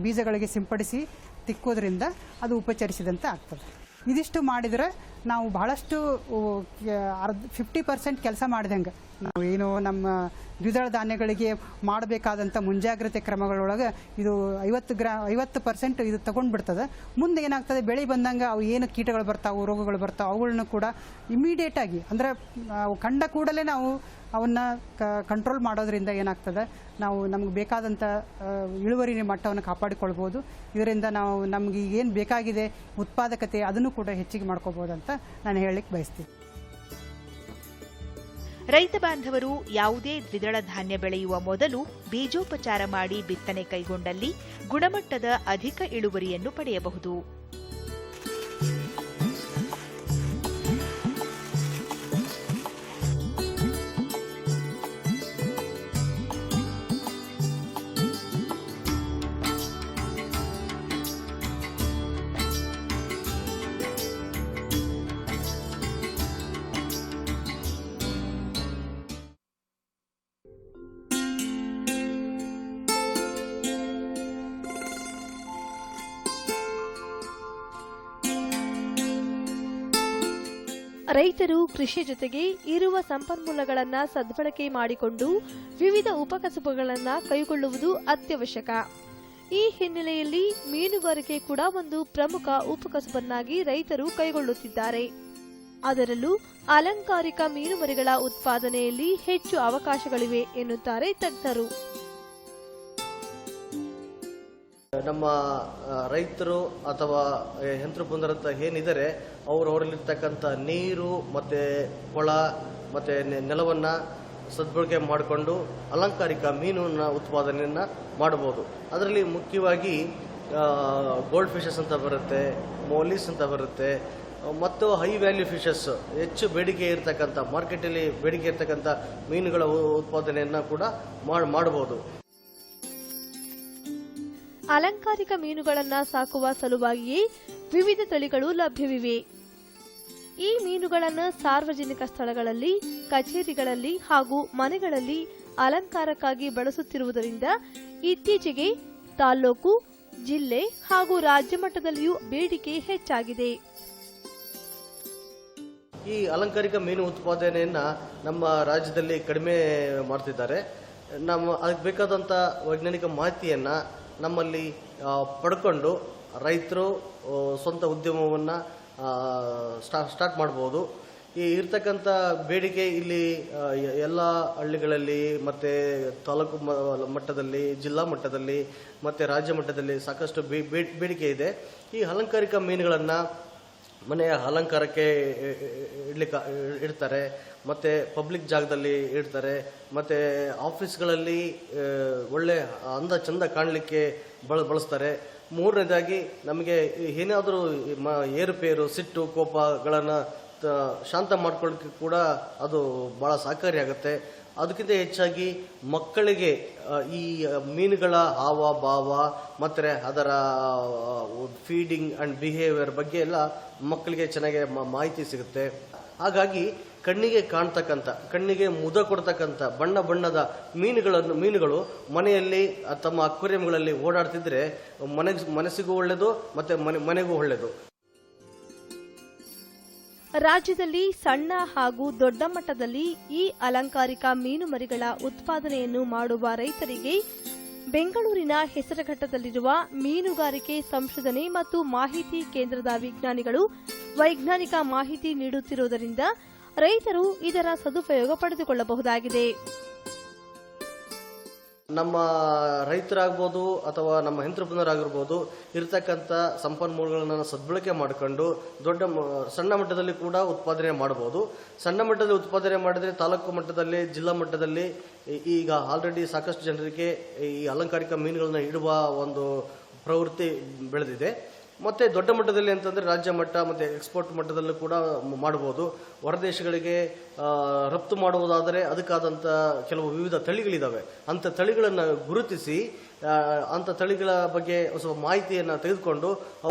ಬೀಜಗಳಿಗೆ ಸಿಂಪಡಿಸಿ ತಿಕ್ಕೋದ್ರಿಂದ ಅದು ಉಪಚರಿಸಿದಂತೆ ಆಗ್ತದೆ. ಇದಿಷ್ಟು ಮಾಡಿದರೆ ನಾವು ಬಹಳಷ್ಟು 50% ಕೆಲಸ ಮಾಡಿದಂಗೆ. ನಾವು ಏನು ನಮ್ಮ ದ್ವಿದಳ ಧಾನ್ಯಗಳಿಗೆ ಮಾಡಬೇಕಾದಂಥ ಮುಂಜಾಗ್ರತೆ ಕ್ರಮಗಳೊಳಗೆ ಇದು 50% ಇದು ತಗೊಂಡ್ಬಿಡ್ತದೆ. ಮುಂದೆ ಏನಾಗ್ತದೆ, ಬೆಳೆ ಬಂದಂಗೆ ಅವು ಏನು ಕೀಟಗಳು ಬರ್ತಾವೆ, ರೋಗಗಳು ಬರ್ತಾವೆ, ಅವುಗಳನ್ನ ಕೂಡ ಇಮಿಡಿಯೇಟಾಗಿ ಅಂದರೆ ಕಂಡ ಕೂಡಲೇ ನಾವು ಅವನ್ನ ಕಂಟ್ರೋಲ್ ಮಾಡೋದ್ರಿಂದ ಏನಾಗ್ತದೆ, ನಾವು ನಮ್ಗೆ ಬೇಕಾದಂಥ ಇಳುವರಿ ಮಟ್ಟವನ್ನು ಕಾಪಾಡಿಕೊಳ್ಬೋದು. ಇದರಿಂದ ನಾವು ನಮಗೆ ಏನು ಬೇಕಾಗಿದೆ ಉತ್ಪಾದಕತೆ ಅದನ್ನು ಕೂಡ ಹೆಚ್ಚಿಗೆ ಮಾಡ್ಕೋಬೋದು ಅಂತ ನಾನು ಹೇಳಲಿಕ್ಕೆ ಬಯಸ್ತೀನಿ.
ರೈತ ಬಾಂಧವರು ಯಾವುದೇ ದ್ವಿದಳ ಧಾನ್ಯ ಬೆಳೆಯುವ ಮೊದಲು ಬೀಜೋಪಚಾರ ಮಾಡಿ ಬಿತ್ತನೆ ಕೈಗೊಂಡಲ್ಲಿ ಗುಣಮಟ್ಟದ ಅಧಿಕ ಇಳುವರಿಯನ್ನು ಪಡೆಯಬಹುದು.
ರೈತರು ಕೃಷಿ ಜೊತೆಗೆ ಇರುವ ಸಂಪನ್ಮೂಲಗಳನ್ನು ಸದ್ಬಳಕೆ ಮಾಡಿಕೊಂಡು ವಿವಿಧ ಉಪಕಸಬುಗಳನ್ನು ಕೈಗೊಳ್ಳುವುದು ಅತ್ಯವಶ್ಯಕ. ಈ ಹಿನ್ನೆಲೆಯಲ್ಲಿ ಮೀನುಗಾರಿಕೆ ಕೂಡ ಒಂದು ಪ್ರಮುಖ ಉಪಕಸಬನ್ನಾಗಿ ರೈತರು ಕೈಗೊಳ್ಳುತ್ತಿದ್ದಾರೆ. ಅದರಲ್ಲೂ ಅಲಂಕಾರಿಕ ಮೀನುಮರಿಗಳ ಉತ್ಪಾದನೆಯಲ್ಲಿ ಹೆಚ್ಚು ಅವಕಾಶಗಳಿವೆ ಎನ್ನುತ್ತಾರೆ ತಜ್ಞರು.
ನಮ್ಮ ರೈತರು ಅಥವಾ ಯಂತ್ರಪುಂಜರಂತ ಏನಿದ್ದಾರೆ ಅವರಲ್ಲಿರ್ತಕ್ಕಂಥ ನೀರು ಮತ್ತು ಕೊಳ ಮತ್ತು ನೆಲವನ್ನು ಸದ್ಬಳಕೆ ಮಾಡಿಕೊಂಡು ಅಲಂಕಾರಿಕ ಮೀನಿನ ಉತ್ಪಾದನೆಯನ್ನು ಮಾಡಬಹುದು. ಅದರಲ್ಲಿ ಮುಖ್ಯವಾಗಿ ಗೋಲ್ಡ್ ಫಿಶಸ್ ಅಂತ ಬರುತ್ತೆ, ಮೌಲೀಸ್ ಅಂತ ಬರುತ್ತೆ, ಮತ್ತು ಹೈ ವ್ಯಾಲ್ಯೂ ಫಿಶಸ್, ಹೆಚ್ಚು ಬೇಡಿಕೆ ಇರತಕ್ಕಂಥ ಮಾರ್ಕೆಟಲ್ಲಿ ಬೇಡಿಕೆ ಇರತಕ್ಕಂಥ ಮೀನುಗಳ ಉತ್ಪಾದನೆಯನ್ನು ಕೂಡ ಮಾಡಬಹುದು.
ಅಲಂಕಾರಿಕ ಮೀನುಗಳನ್ನು ಸಾಕುವ ಸಲುವಾಗಿಯೇ ವಿವಿಧ ತಳಿಗಳು ಲಭ್ಯವಿವೆ. ಈ ಮೀನುಗಳನ್ನು ಸಾರ್ವಜನಿಕ ಸ್ಥಳಗಳಲ್ಲಿ, ಕಚೇರಿಗಳಲ್ಲಿ ಹಾಗೂ ಮನೆಗಳಲ್ಲಿ ಅಲಂಕಾರಕ್ಕಾಗಿ ಬಳಸುತ್ತಿರುವುದರಿಂದ ಇತ್ತೀಚೆಗೆ ತಾಲ್ಲೂಕು, ಜಿಲ್ಲೆ ಹಾಗೂ ರಾಜ್ಯ ಮಟ್ಟದಲ್ಲಿಯೂ ಬೇಡಿಕೆ ಹೆಚ್ಚಾಗಿದೆ.
ಈ ಅಲಂಕಾರಿಕ ಮೀನು ಉತ್ಪಾದನೆಯನ್ನು ನಮ್ಮ ರಾಜ್ಯದಲ್ಲಿ ಕಡಿಮೆ ಮಾಡ್ತಿದ್ದಾರೆ. ಅದಕ್ಕೆ ಬೇಕಾದಂಥ ವೈಜ್ಞಾನಿಕ ಮಾಹಿತಿಯನ್ನು ನಮ್ಮಲ್ಲಿ ಪಡ್ಕೊಂಡು ರೈತರು ಸ್ವಂತ ಉದ್ಯಮವನ್ನು ಸ್ಟಾರ್ಟ್ ಮಾಡ್ಬೋದು. ಈ ಇರ್ತಕ್ಕಂಥ ಬೇಡಿಕೆ ಇಲ್ಲಿ ಎಲ್ಲ ಹಳ್ಳಿಗಳಲ್ಲಿ ಮತ್ತು ತಾಲೂಕು ಮಟ್ಟದಲ್ಲಿ, ಜಿಲ್ಲಾ ಮಟ್ಟದಲ್ಲಿ ಮತ್ತು ರಾಜ್ಯ ಮಟ್ಟದಲ್ಲಿ ಸಾಕಷ್ಟು ಬೇಡಿಕೆ ಇದೆ. ಈ ಅಲಂಕಾರಿಕ ಮೀನುಗಳನ್ನು ಮನೆಯ ಅಲಂಕಾರಕ್ಕೆ ಇಡ್ತಾರೆ, ಮತ್ತು ಪಬ್ಲಿಕ್ ಜಾಗದಲ್ಲಿ ಇಡ್ತಾರೆ, ಮತ್ತು ಆಫೀಸ್ಗಳಲ್ಲಿ ಒಳ್ಳೆ ಅಂದ ಚಂದ ಕಾಣಲಿಕ್ಕೆ ಬಳಸ್ತಾರೆ. ಮೂರನೇದಾಗಿ ನಮಗೆ ಏನಾದರೂ ಏರುಪೇರು, ಸಿಟ್ಟು, ಕೋಪಗಳನ್ನು ಶಾಂತ ಮಾಡ್ಕೊಳ್ಳೋಕ್ಕೆ ಕೂಡ ಅದು ಭಾಳ ಸಹಕಾರಿಯಾಗುತ್ತೆ. ಅದಕ್ಕಿಂತ ಹೆಚ್ಚಾಗಿ ಮಕ್ಕಳಿಗೆ ಈ ಮೀನುಗಳ ಹಾವ ಭಾವ ಮತ್ತು ಅದರ ಫೀಡಿಂಗ್ ಆ್ಯಂಡ್ ಬಿಹೇವಿಯರ್ ಬಗ್ಗೆ ಎಲ್ಲ ಮಕ್ಕಳಿಗೆ ಚೆನ್ನಾಗಿ ಮಾಹಿತಿ ಸಿಗುತ್ತೆ. ಹಾಗಾಗಿ ಕಣ್ಣಿಗೆ ಕಾಣ್ತಕ್ಕಂಥ, ಕಣ್ಣಿಗೆ ಮುದ ಕೊಡ್ತಕ್ಕಂಥ ಬಣ್ಣ ಬಣ್ಣದ ಮೀನುಗಳು ಮನೆಯಲ್ಲಿ ತಮ್ಮ ಅಕ್ವೇರಿಯಂಗಳಲ್ಲಿ ಓಡಾಡ್ತಿದ್ರೆ ಮನಸ್ಸಿಗೂ ಒಳ್ಳೆಯದು ಮತ್ತು ಮನೆಗೂ ಒಳ್ಳೆಯದು.
ರಾಜ್ಯದಲ್ಲಿ ಸಣ್ಣ ಹಾಗೂ ದೊಡ್ಡ ಮಟ್ಟದಲ್ಲಿ ಈ ಅಲಂಕಾರಿಕ ಮೀನುಮರಿಗಳ ಉತ್ಪಾದನೆಯನ್ನು ಮಾಡುವ ರೈತರಿಗೆ ಬೆಂಗಳೂರಿನ ಹೆಸರುಘಟ್ಟದಲ್ಲಿರುವ ಮೀನುಗಾರಿಕೆ ಸಂಶೋಧನೆ ಮತ್ತು ಮಾಹಿತಿ ಕೇಂದ್ರದ ವಿಜ್ಞಾನಿಗಳು ವೈಜ್ಞಾನಿಕ ಮಾಹಿತಿ ನೀಡುತ್ತಿರುವುದರಿಂದ ರೈತರು ಇದರ ಸದುಪಯೋಗ ಪಡೆದುಕೊಳ್ಳಬಹುದಾಗಿದೆ.
ನಮ್ಮ ರೈತರಾಗ್ಬೋದು ಅಥವಾ ನಮ್ಮ ಯಂತ್ರಪುನರಾಗಿರ್ಬೋದು ಇರತಕ್ಕಂಥ ಸಂಪನ್ಮೂಲಗಳನ್ನು ಸದ್ಬಳಕೆ ಮಾಡಿಕೊಂಡು ಸಣ್ಣ ಮಟ್ಟದಲ್ಲಿ ಕೂಡ ಉತ್ಪಾದನೆ ಮಾಡಬಹುದು. ಸಣ್ಣ ಮಟ್ಟದಲ್ಲಿ ಉತ್ಪಾದನೆ ಮಾಡಿದರೆ ತಾಲೂಕು ಮಟ್ಟದಲ್ಲಿ, ಜಿಲ್ಲಾ ಮಟ್ಟದಲ್ಲಿ ಈಗ ಆಲ್ರೆಡಿ ಸಾಕಷ್ಟು ಜನರಿಗೆ ಈ ಅಲಂಕಾರಿಕ ಮೀನುಗಳನ್ನ ಇಡುವ ಒಂದು ಪ್ರವೃತ್ತಿ ಬೆಳೆದಿದೆ. ಮತ್ತು ದೊಡ್ಡ ಮಟ್ಟದಲ್ಲಿ ಅಂತಂದರೆ ರಾಜ್ಯ ಮಟ್ಟ ಮತ್ತು ಎಕ್ಸ್ಪೋರ್ಟ್ ಮಟ್ಟದಲ್ಲೂ ಕೂಡ ಮಾಡಬಹುದು. ಹೊರದೇಶಗಳಿಗೆ ರಫ್ತು ಮಾಡುವುದಾದರೆ ಅದಕ್ಕಾದಂಥ ಕೆಲವು ವಿವಿಧ ತಳಿಗಳಿದ್ದಾವೆ. ಅಂಥ ತಳಿಗಳನ್ನು ಗುರುತಿಸಿ ಅಂಥ ತಳಿಗಳ ಬಗ್ಗೆ ಸ್ವಲ್ಪ ಮಾಹಿತಿಯನ್ನು ತೆಗೆದುಕೊಂಡು